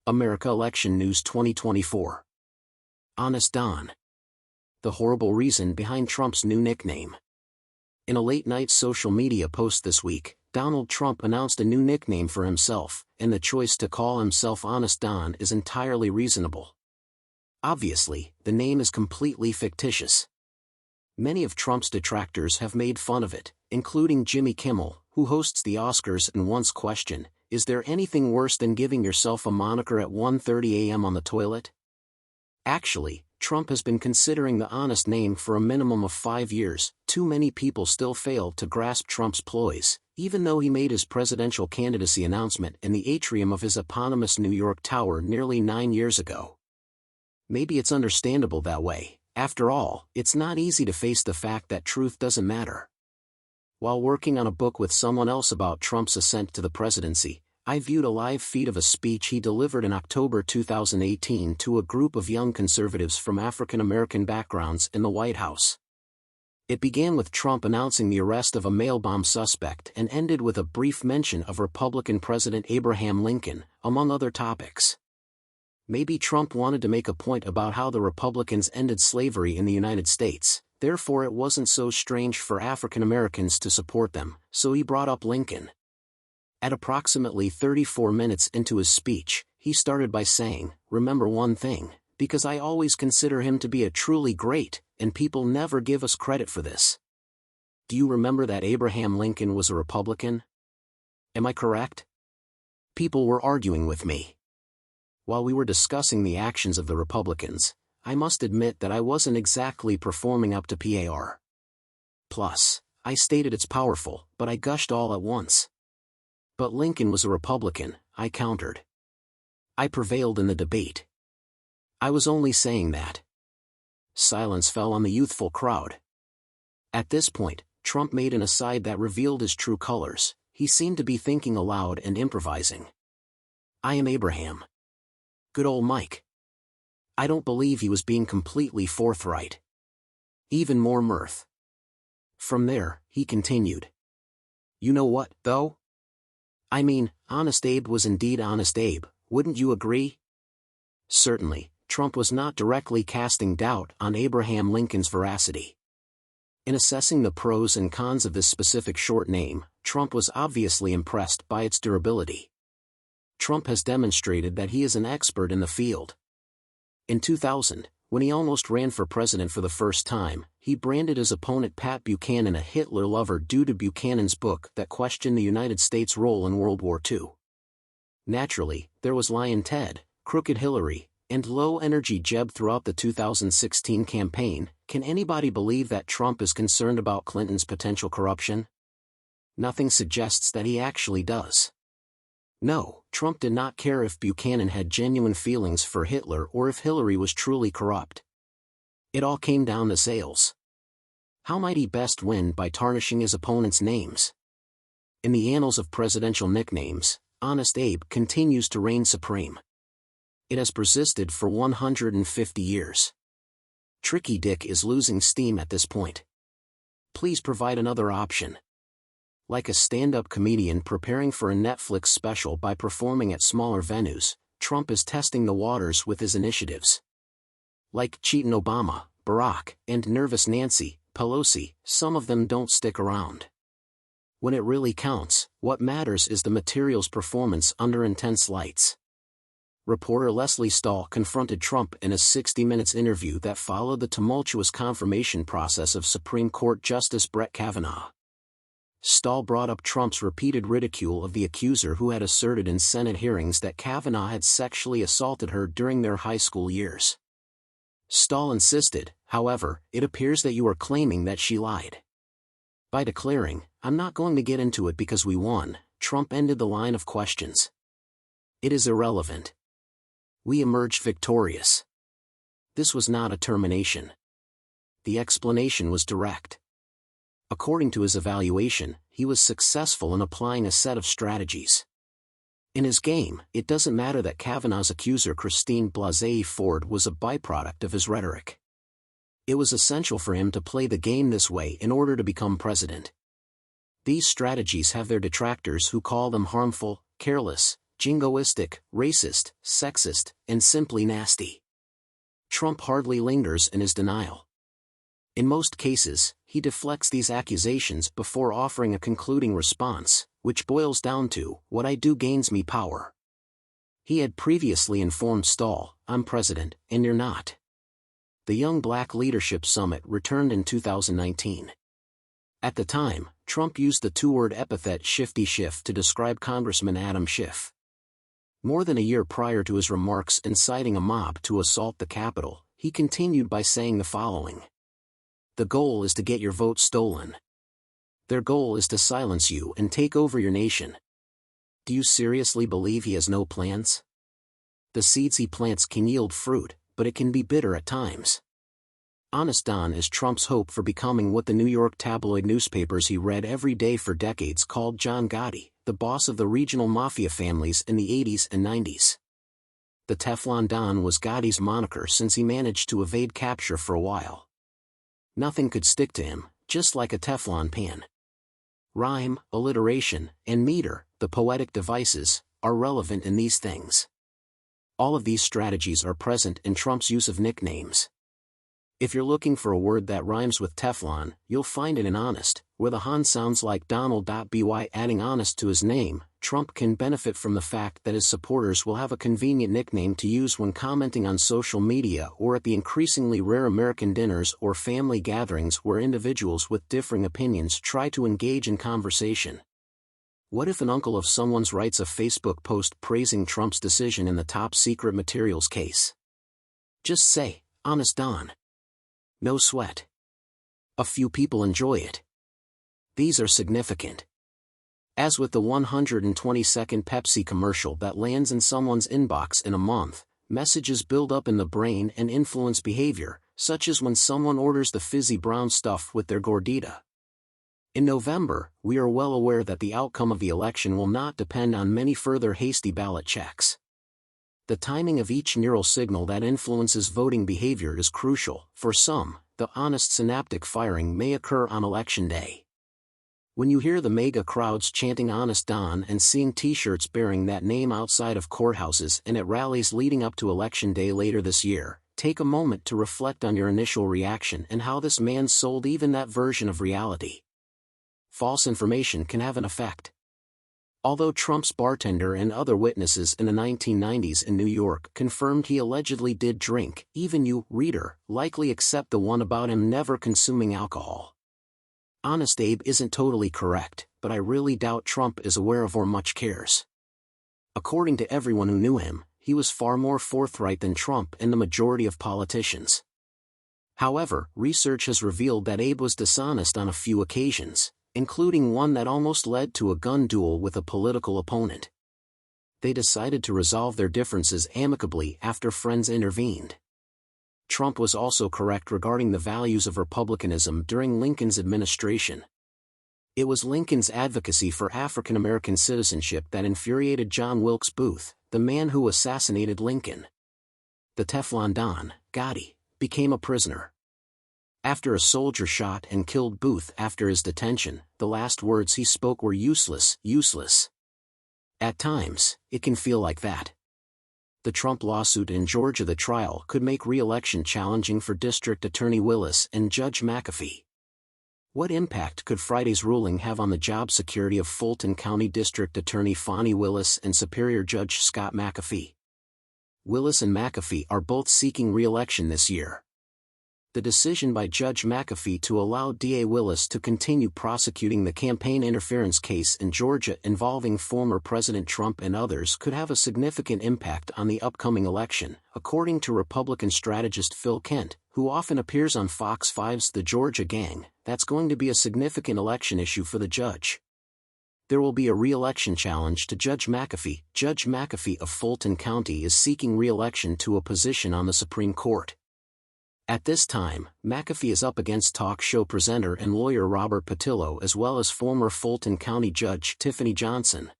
America Election News 2024. Honest Don. The horrible reason behind Trump's new nickname. In a late-night social media post this week, Donald Trump announced a new nickname for himself, and the choice to call himself Honest Don is entirely reasonable. Obviously, the name is completely fictitious. Many of Trump's detractors have made fun of it, including Jimmy Kimmel, who hosts the Oscars and once questioned, "Is there anything worse than giving yourself a moniker at 1:30 a.m. on the toilet?" Actually, Trump has been considering the Honest name for a minimum of 5 years. Too many people still fail to grasp Trump's ploys, even though he made his presidential candidacy announcement in the atrium of his eponymous New York Tower nearly 9 years ago. Maybe it's understandable that way. After all, it's not easy to face the fact that truth doesn't matter. While working on a book with someone else about Trump's ascent to the presidency, I viewed a live feed of a speech he delivered in October 2018 to a group of young conservatives from African American backgrounds in the White House. It began with Trump announcing the arrest of a mail bomb suspect and ended with a brief mention of Republican President Abraham Lincoln, among other topics. Maybe Trump wanted to make a point about how the Republicans ended slavery in the United States, therefore it wasn't so strange for African Americans to support them, so he brought up Lincoln. At approximately 34 minutes into his speech, he started by saying, "Remember one thing, because I always consider him to be a truly great, and people never give us credit for this. Do you remember that Abraham Lincoln was a Republican? Am I correct?" People were arguing with me. While we were discussing the actions of the Republicans, I must admit that I wasn't exactly performing up to par. Plus, I stated it's powerful, but I gushed all at once. But Lincoln was a Republican, I countered. I prevailed in the debate. I was only saying that. Silence fell on the youthful crowd. At this point, Trump made an aside that revealed his true colors. He seemed to be thinking aloud and improvising. "I am Abraham. Good old Mike." I don't believe he was being completely forthright. Even more mirth. From there, he continued. "You know what, though? I mean, Honest Abe was indeed Honest Abe, wouldn't you agree?" Certainly, Trump was not directly casting doubt on Abraham Lincoln's veracity. In assessing the pros and cons of this specific short name, Trump was obviously impressed by its durability. Trump has demonstrated that he is an expert in the field. In 2000, when he almost ran for president for the first time, he branded his opponent Pat Buchanan a Hitler lover due to Buchanan's book that questioned the United States' role in World War II. Naturally, there was Lyin' Ted, Crooked Hillary, and low-energy Jeb throughout the 2016 campaign. Can anybody believe that Trump is concerned about Clinton's potential corruption? Nothing suggests that he actually does. No, Trump did not care if Buchanan had genuine feelings for Hitler or if Hillary was truly corrupt. It all came down to sales. How might he best win by tarnishing his opponent's names? In the annals of presidential nicknames, Honest Abe continues to reign supreme. It has persisted for 150 years. Tricky Dick is losing steam at this point. Please provide another option. Like a stand-up comedian preparing for a Netflix special by performing at smaller venues, Trump is testing the waters with his initiatives. Like Cheatin' Obama, Barack, and Nervous Nancy Pelosi, some of them don't stick around. When it really counts, what matters is the material's performance under intense lights. Reporter Leslie Stahl confronted Trump in a 60 Minutes interview that followed the tumultuous confirmation process of Supreme Court Justice Brett Kavanaugh. Stahl brought up Trump's repeated ridicule of the accuser who had asserted in Senate hearings that Kavanaugh had sexually assaulted her during their high school years. Stahl insisted, however, "It appears that you are claiming that she lied." By declaring, "I'm not going to get into it because we won," Trump ended the line of questions. It is irrelevant. We emerged victorious. This was not a termination. The explanation was direct. According to his evaluation, he was successful in applying a set of strategies. In his game, it doesn't matter that Kavanaugh's accuser Christine Blasey Ford was a byproduct of his rhetoric. It was essential for him to play the game this way in order to become president. These strategies have their detractors who call them harmful, careless, jingoistic, racist, sexist, and simply nasty. Trump hardly lingers in his denial. In most cases, he deflects these accusations before offering a concluding response, which boils down to, "What I do gains me power." He had previously informed Stahl, "I'm president, and you're not." The Young Black Leadership Summit returned in 2019. At the time, Trump used the two-word epithet Shifty Schiff to describe Congressman Adam Schiff. More than a year prior to his remarks inciting a mob to assault the Capitol, he continued by saying the following. "The goal is to get your vote stolen. Their goal is to silence you and take over your nation." Do you seriously believe he has no plans? The seeds he plants can yield fruit, but it can be bitter at times. Honest Don is Trump's hope for becoming what the New York tabloid newspapers he read every day for decades called John Gotti, the boss of the regional mafia families in the 80s and 90s. The Teflon Don was Gotti's moniker since he managed to evade capture for a while. Nothing could stick to him, just like a Teflon pan. Rhyme, alliteration, and meter, the poetic devices, are relevant in these things. All of these strategies are present in Trump's use of nicknames. If you're looking for a word that rhymes with Teflon, you'll find it in honest, where the Han sounds like Donald. By adding honest to his name, Trump can benefit from the fact that his supporters will have a convenient nickname to use when commenting on social media or at the increasingly rare American dinners or family gatherings where individuals with differing opinions try to engage in conversation. What if an uncle of someone's writes a Facebook post praising Trump's decision in the top secret materials case? Just say, "Honest Don." No sweat. A few people enjoy it. These are significant. As with the 120-second Pepsi commercial that lands in someone's inbox in a month, messages build up in the brain and influence behavior, such as when someone orders the fizzy brown stuff with their gordita. In November, we are well aware that the outcome of the election will not depend on many further hasty ballot checks. The timing of each neural signal that influences voting behavior is crucial. For some, the honest synaptic firing may occur on Election Day. When you hear the mega crowds chanting Honest Don and seeing t-shirts bearing that name outside of courthouses and at rallies leading up to Election Day later this year, take a moment to reflect on your initial reaction and how this man sold even that version of reality. False information can have an effect. Although Trump's bartender and other witnesses in the 1990s in New York confirmed he allegedly did drink, even you, reader, likely accept the one about him never consuming alcohol. Honest Abe isn't totally correct, but I really doubt Trump is aware of or much cares. According to everyone who knew him, he was far more forthright than Trump and the majority of politicians. However, research has revealed that Abe was dishonest on a few occasions, including one that almost led to a gun duel with a political opponent. They decided to resolve their differences amicably after friends intervened. Trump was also correct regarding the values of republicanism during Lincoln's administration. It was Lincoln's advocacy for African American citizenship that infuriated John Wilkes Booth, the man who assassinated Lincoln. The Teflon Don, Gotti, became a prisoner. After a soldier shot and killed Booth after his detention, the last words he spoke were useless, useless. At times, it can feel like that. The Trump lawsuit in Georgia. The trial could make re-election challenging for District Attorney Willis and Judge McAfee. What impact could Friday's ruling have on the job security of Fulton County District Attorney Fani Willis and Superior Judge Scott McAfee? Willis and McAfee are both seeking re-election this year. The decision by Judge McAfee to allow DA Willis to continue prosecuting the campaign interference case in Georgia involving former President Trump and others could have a significant impact on the upcoming election, according to Republican strategist Phil Kent, who often appears on Fox 5's The Georgia Gang. That's going to be a significant election issue for the judge. There will be a re-election challenge to Judge McAfee. Judge McAfee of Fulton County is seeking re-election to a position on the Supreme Court. At this time, McAfee is up against talk show presenter and lawyer Robert Patillo as well as former Fulton County Judge Tiffany Johnson.